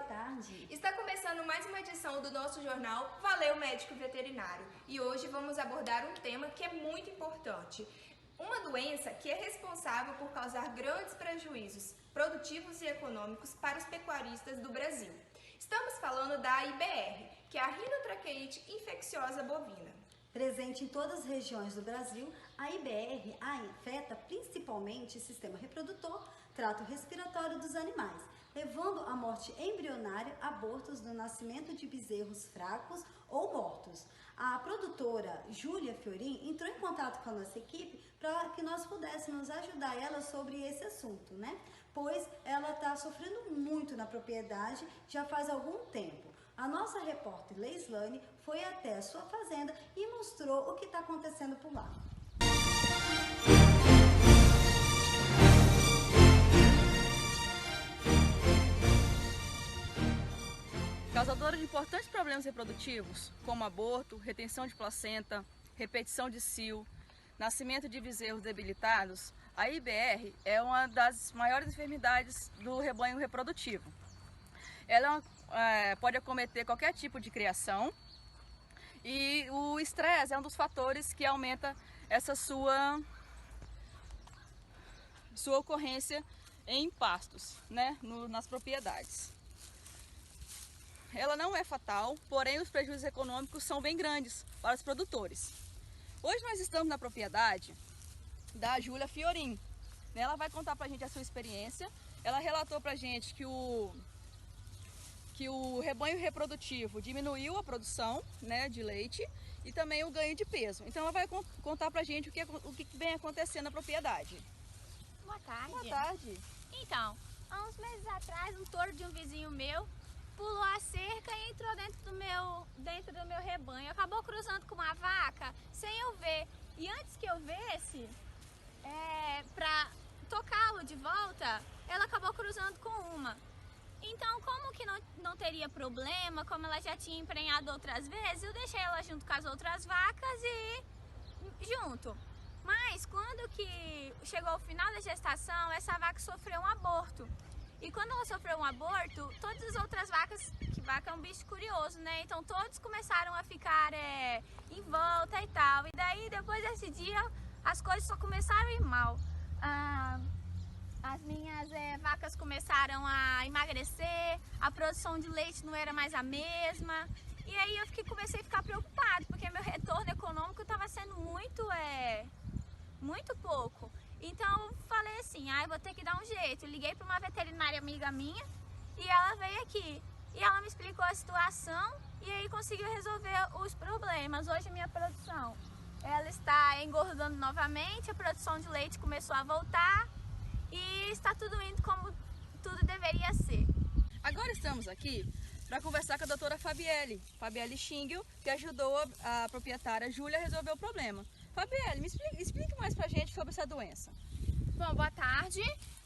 tarde. Está começando mais uma edição do nosso jornal Valeu Médico Veterinário. E hoje vamos abordar um tema que é muito importante. Uma doença que é responsável por causar grandes prejuízos produtivos e econômicos para os pecuaristas do Brasil. Estamos falando da IBR, que é a rinotraqueite infecciosa bovina. Presente em todas as regiões do Brasil, a IBR afeta principalmente o sistema reprodutor, trato respiratório dos animais, levando à morte embrionária, abortos no nascimento de bezerros fracos ou mortos. A produtora Júlia Fiorin entrou em contato com a nossa equipe para que nós pudéssemos ajudar ela sobre esse assunto, né? Pois ela está sofrendo muito na propriedade já faz algum tempo. A nossa repórter Leislane foi até a sua fazenda e mostrou o que está acontecendo por lá. Causadora de importantes problemas reprodutivos, como aborto, retenção de placenta, repetição de cio, nascimento de bezerros debilitados, a IBR é uma das maiores enfermidades do rebanho reprodutivo. Ela pode acometer qualquer tipo de criação e o estresse é um dos fatores que aumenta essa sua ocorrência em pastos, né, nas propriedades. Ela não é fatal, porém os prejuízos econômicos são bem grandes para os produtores. Hoje nós estamos na propriedade da Júlia Fiorin. Ela vai contar para a gente a sua experiência. Ela relatou para a gente que o rebanho reprodutivo diminuiu a produção, né, de leite e também o ganho de peso. Então ela vai contar pra gente o que vem acontecendo na propriedade. Boa tarde. Boa tarde. Então, há uns meses atrás, um touro de um vizinho meu pulou a cerca e entrou dentro do meu rebanho. Acabou cruzando com uma vaca sem eu ver. E antes que eu visse, pra tocá-lo de volta, ela acabou cruzando com uma. Então, como que não teria problema, como ela já tinha emprenhado outras vezes, eu deixei ela junto com as outras vacas e junto. Mas quando que chegou o final da gestação, essa vaca sofreu um aborto. E quando ela sofreu um aborto, todas as outras vacas, que vaca é um bicho curioso, né? Então todos começaram a ficar em volta e tal. E daí, depois desse dia, as coisas só começaram a ir mal. As minhas vacas começaram a emagrecer, a produção de leite não era mais a mesma. E aí eu comecei a ficar preocupada, porque meu retorno econômico estava sendo muito pouco. Então eu falei assim, vou ter que dar um jeito. Eu liguei para uma veterinária amiga minha e ela veio aqui. E ela me explicou a situação e aí conseguiu resolver os problemas. Hoje a minha produção, ela está engordando novamente, a produção de leite começou a voltar. E está tudo indo como tudo deveria ser. Agora estamos aqui para conversar com a doutora Fabielle Schingel, que ajudou a proprietária Júlia a resolver o problema. Fabielle, me explique mais para a gente sobre essa doença. Bom, boa tarde.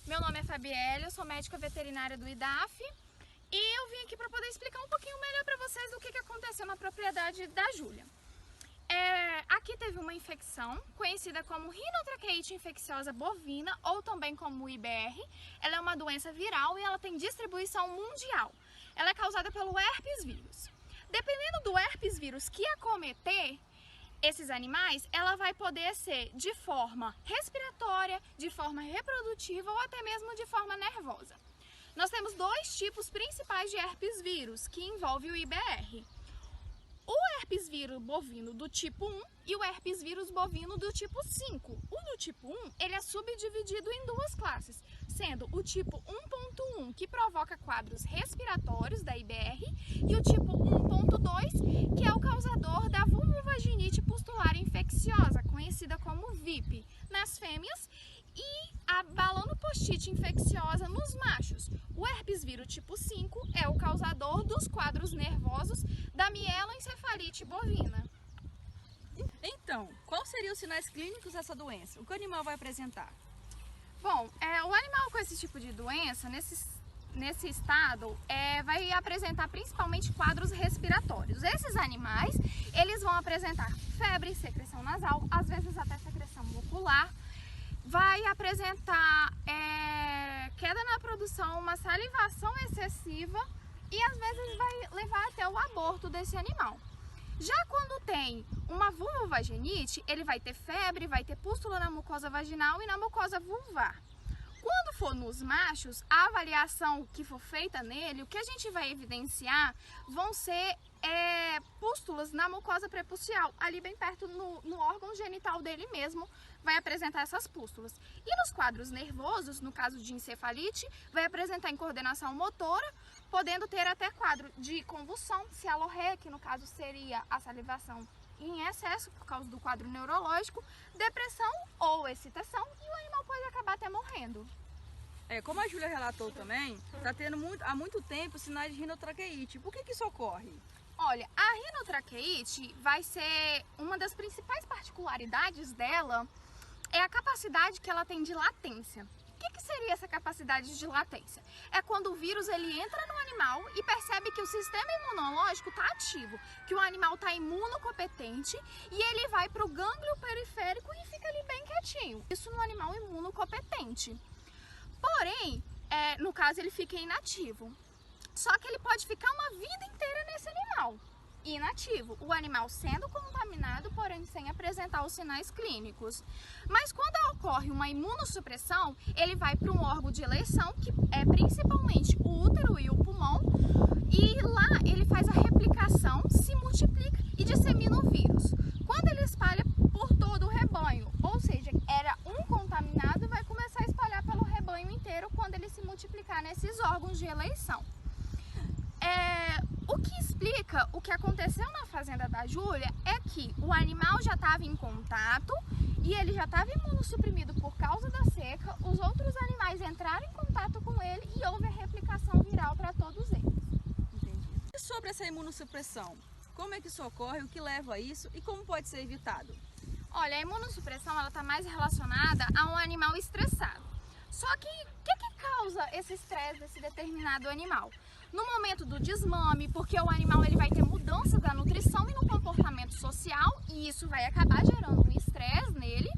Meu nome é Fabielle, eu sou médica veterinária do IDAF. E eu vim aqui para poder explicar um pouquinho melhor para vocês do que aconteceu na propriedade da Júlia. Aqui teve uma infecção conhecida como rinotraqueite infecciosa bovina ou também como IBR. Ela é uma doença viral e ela tem distribuição mundial. Ela é causada pelo herpes vírus. Dependendo do herpes vírus que acometer esses animais, ela vai poder ser de forma respiratória, de forma reprodutiva ou até mesmo de forma nervosa. Nós temos dois tipos principais de herpes vírus que envolvem o IBR. O herpes vírus bovino do tipo 1 e o herpes vírus bovino do tipo 5. O do tipo 1, ele é subdividido em duas classes, sendo o tipo 1.1, que provoca quadros respiratórios da IBR, e o tipo 1.2, que é o causador da vulvovaginite pustular infecciosa, conhecida como VIP, nas fêmeas, e a balanopostite infecciosa nos machos. O herpes vírus tipo 5 é o causador dos quadros nervosos da mieloencefalite bovina. Então, quais seriam os sinais clínicos dessa doença? O que o animal vai apresentar? Bom, o animal com esse tipo de doença, nesse estado, vai apresentar principalmente quadros respiratórios. Esses animais, eles vão apresentar febre, secreção nasal, às vezes até secreção mucolar. Vai apresentar queda na produção, uma salivação excessiva e às vezes vai levar até o aborto desse animal. Já quando tem uma vulvovaginite, ele vai ter febre, vai ter pústula na mucosa vaginal e na mucosa vulvar. Quando for nos machos, a avaliação que for feita nele, o que a gente vai evidenciar vão ser pústulas na mucosa prepucial, ali bem perto no órgão genital dele mesmo, vai apresentar essas pústulas. E nos quadros nervosos, no caso de encefalite, vai apresentar incoordenação motora, podendo ter até quadro de convulsão, cialorreia, que no caso seria a salivação em excesso por causa do quadro neurológico, depressão ou excitação, e o animal pode acabar até morrendo. Como a Júlia relatou também, está tendo há muito tempo sinais de rinotraqueite. Por que isso ocorre? Olha, a rinotraqueite vai ser uma das principais particularidades dela, é a capacidade que ela tem de latência. O que seria essa capacidade de latência? É quando o vírus ele entra no animal e percebe que o sistema imunológico está ativo, que o animal está imunocompetente e ele vai para o gânglio periférico e fica ali bem quietinho. Isso no animal imunocompetente. Porém, no caso ele fica inativo. Só que ele pode ficar uma vida inteira nesse animal inativo, o animal sendo contaminado, porém sem apresentar os sinais clínicos. Mas quando ocorre uma imunossupressão, ele vai para um órgão de eleição, que é principalmente o útero e o pulmão, e lá ele faz a replicação, se multiplica e dissemina o vírus. Quando ele espalha por todo o rebanho, ou seja, era um contaminado, vai começar a espalhar pelo rebanho inteiro quando ele se multiplicar nesses órgãos de eleição. O que explica o que aconteceu na fazenda da Júlia é que o animal já estava em contato e ele já estava imunossuprimido por causa da seca, os outros animais entraram em contato com ele e houve a replicação viral para todos eles. Entendi. E sobre essa imunossupressão, como é que isso ocorre, o que leva a isso e como pode ser evitado? Olha, a imunossupressão está mais relacionada a um animal estressado. Só que o que causa esse estresse desse determinado animal? No momento do desmame, porque o animal ele vai ter mudança da nutrição e no comportamento social, e isso vai acabar gerando um estresse nele,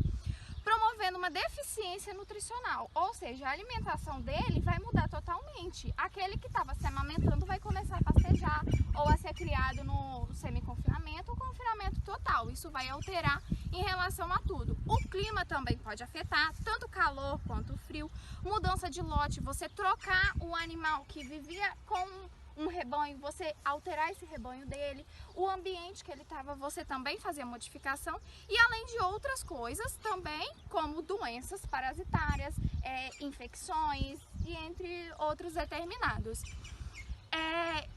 promovendo uma deficiência nutricional, ou seja, a alimentação dele vai mudar totalmente. Aquele que estava se amamentando vai começar a pastejar ou a ser criado no semi-confinamento ou confinamento total. Isso vai alterar em relação a tudo. O clima também pode afetar, tanto o calor quanto o frio, mudança de lote, você trocar o animal que vivia com um rebanho, você alterar esse rebanho dele, o ambiente que ele estava, você também fazer modificação, e além de outras coisas também, como doenças parasitárias, infecções e entre outros determinados.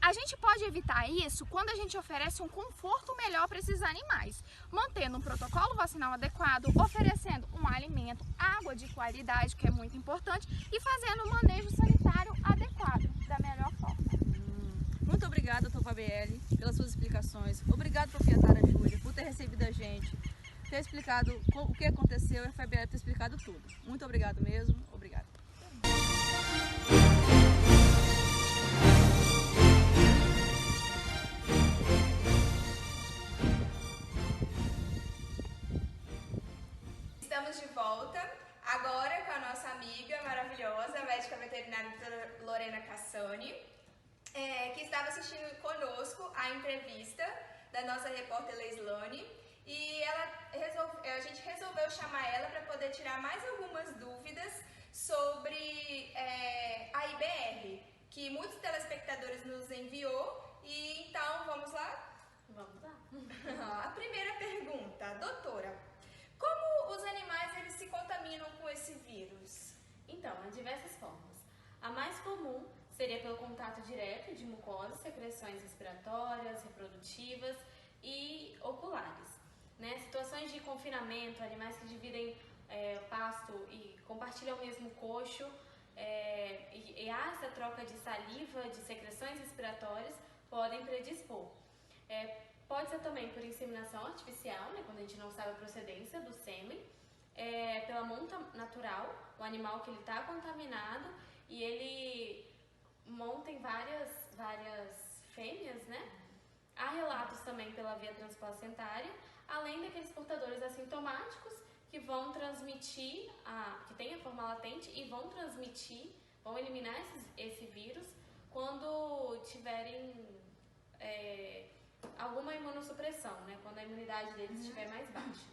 A gente pode evitar isso quando a gente oferece um conforto melhor para esses animais, mantendo um protocolo vacinal adequado, oferecendo um alimento, água de qualidade, que é muito importante, e fazendo um manejo sanitário adequado, da melhor forma. Muito obrigada, doutor Fabielle, pelas suas explicações. Obrigado, proprietária Júlia, por ter recebido a gente, ter explicado o que aconteceu e a Fabielle ter explicado tudo. Muito obrigado mesmo. Obrigada. Estamos de volta, agora com a nossa amiga maravilhosa, a médica veterinária Lorena Cassani, que estava assistindo conosco a entrevista da nossa repórter Leislane, e a gente resolveu chamar ela para poder tirar mais algumas dúvidas sobre a IBR, que muitos telespectadores nos enviou, e então vamos lá? Vamos lá. A primeira pergunta, doutora, como os animais eles se contaminam com esse vírus? Então, há diversas formas. A mais comum seria pelo contato direto de mucosas, secreções respiratórias, reprodutivas e oculares. Né? Situações de confinamento, animais que dividem pasto e compartilham o mesmo coxo, e há essa troca de saliva, de secreções respiratórias, podem predispor. Pode ser também por inseminação artificial, né, quando a gente não sabe a procedência do sêmen, pela monta natural, o animal que ele está contaminado e ele monta em várias fêmeas, né? Há relatos também pela via transplacentária, além daqueles portadores assintomáticos que vão transmitir, que têm a forma latente e vão transmitir, vão eliminar esse vírus quando tiverem alguma imunossupressão, né? Quando a imunidade deles estiver mais baixa.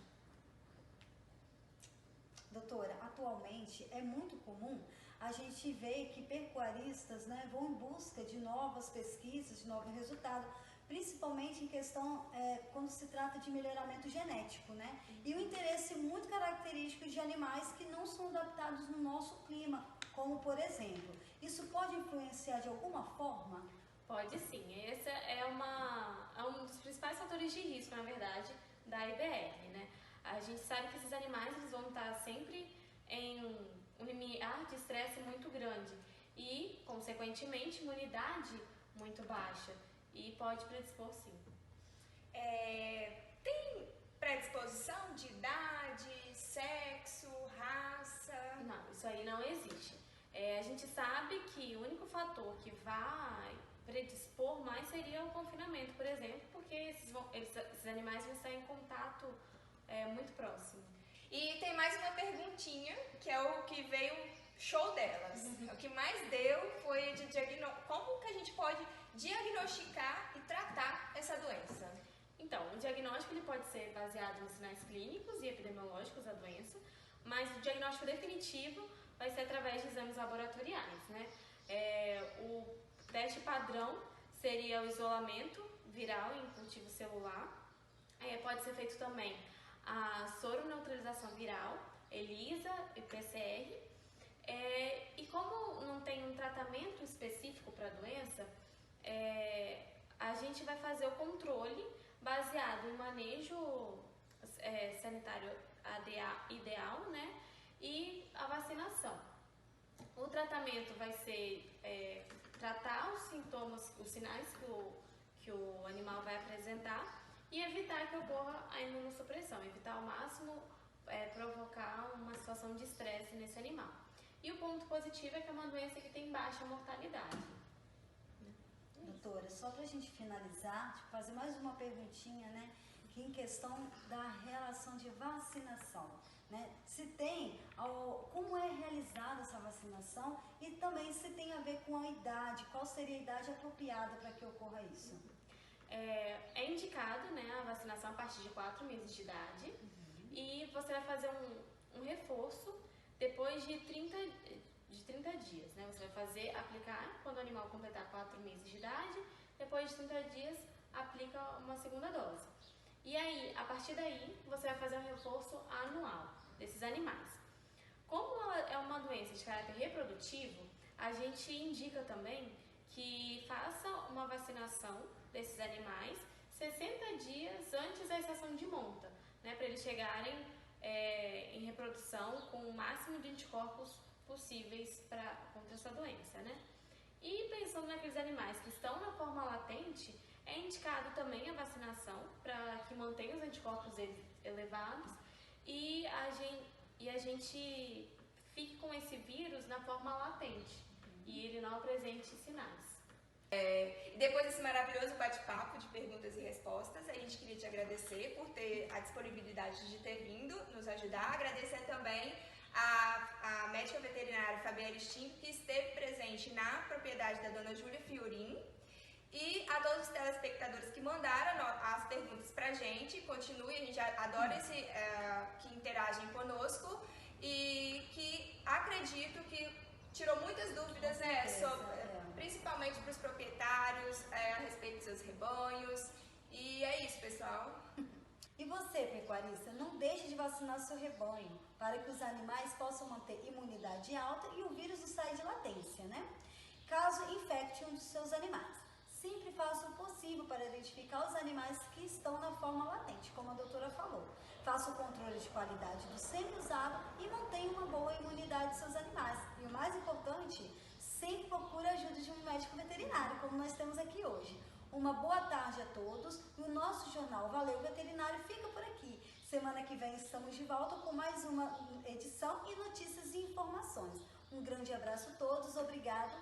Doutora, atualmente é muito comum a gente ver que pecuaristas, né, vão em busca de novas pesquisas, de novos resultados, principalmente em questão quando se trata de melhoramento genético, né? E um interesse muito característico de animais que não são adaptados no nosso clima, como por exemplo. Isso pode influenciar de alguma forma? Pode sim. Esse é um dos principais fatores de risco, na verdade, da IBR, né? A gente sabe que esses animais eles vão estar sempre em um limiar de estresse muito grande e, consequentemente, imunidade muito baixa e pode predispor sim. Tem predisposição de idade, sexo, raça? Não, isso aí não existe. A gente sabe que o único fator que vai predispor mais seria o confinamento, por exemplo, porque esses animais vão estar em contato muito próximo. E tem mais uma perguntinha, que é o que veio show delas. O que mais deu foi de como que a gente pode diagnosticar e tratar essa doença? Então, o diagnóstico ele pode ser baseado nos sinais clínicos e epidemiológicos da doença, mas o diagnóstico definitivo vai ser através de exames laboratoriais, né? O teste padrão seria o isolamento viral em cultivo celular. Pode ser feito também a soroneutralização viral, ELISA e PCR. E como não tem um tratamento específico para a doença, a gente vai fazer o controle baseado em manejo sanitário ideal, né? E a vacinação. O tratamento vai ser tratar os sintomas, os sinais que o animal vai apresentar e evitar que ocorra a imunossupressão, evitar ao máximo provocar uma situação de estresse nesse animal. E o ponto positivo é que é uma doença que tem baixa mortalidade. Doutora, só para a gente finalizar, fazer mais uma perguntinha, né? Que em questão da relação de vacinação, né? Se tem, como é realizada essa vacinação e também se tem a ver com a idade, qual seria a idade apropriada para que ocorra isso? É indicado, né, a vacinação a partir de 4 meses de idade e você vai fazer um reforço depois de 30 dias, né? Você vai aplicar quando o animal completar 4 meses de idade, depois de 30 dias aplica uma segunda dose. E aí, a partir daí, você vai fazer um reforço anual desses animais. Como é uma doença de caráter reprodutivo, a gente indica também que faça uma vacinação desses animais 60 dias antes da estação de monta, né, para eles chegarem em reprodução com o máximo de anticorpos possíveis contra essa doença, né? E pensando naqueles animais que estão na forma latente, é indicado também a vacinação para que mantenha os anticorpos elevados e a gente fique com esse vírus na forma latente e ele não apresente sinais. E depois desse maravilhoso bate-papo de perguntas e respostas, a gente queria te agradecer por ter a disponibilidade de ter vindo nos ajudar. Agradecer também a médica veterinária Fabielle Stimp, que esteve presente na propriedade da dona Júlia Fiorin. E a todos os telespectadores que mandaram as perguntas pra gente. Continue, a gente adora que interagem conosco e que acredito que tirou muitas dúvidas, né, principalmente para os proprietários, a respeito dos seus rebanhos. E é isso, pessoal. E você, pecuarista, não deixe de vacinar seu rebanho para que os animais possam manter imunidade alta e o vírus não saia de latência, né? Caso infecte um dos seus animais. Sempre faça o possível para identificar os animais que estão na forma latente, como a doutora falou. Faça o controle de qualidade do sêmen usado e mantenha uma boa imunidade dos seus animais. E o mais importante, sempre procure a ajuda de um médico veterinário, como nós temos aqui hoje. Uma boa tarde a todos e o nosso jornal Valeu Veterinário fica por aqui. Semana que vem estamos de volta com mais uma edição e notícias e informações. Um grande abraço a todos, obrigado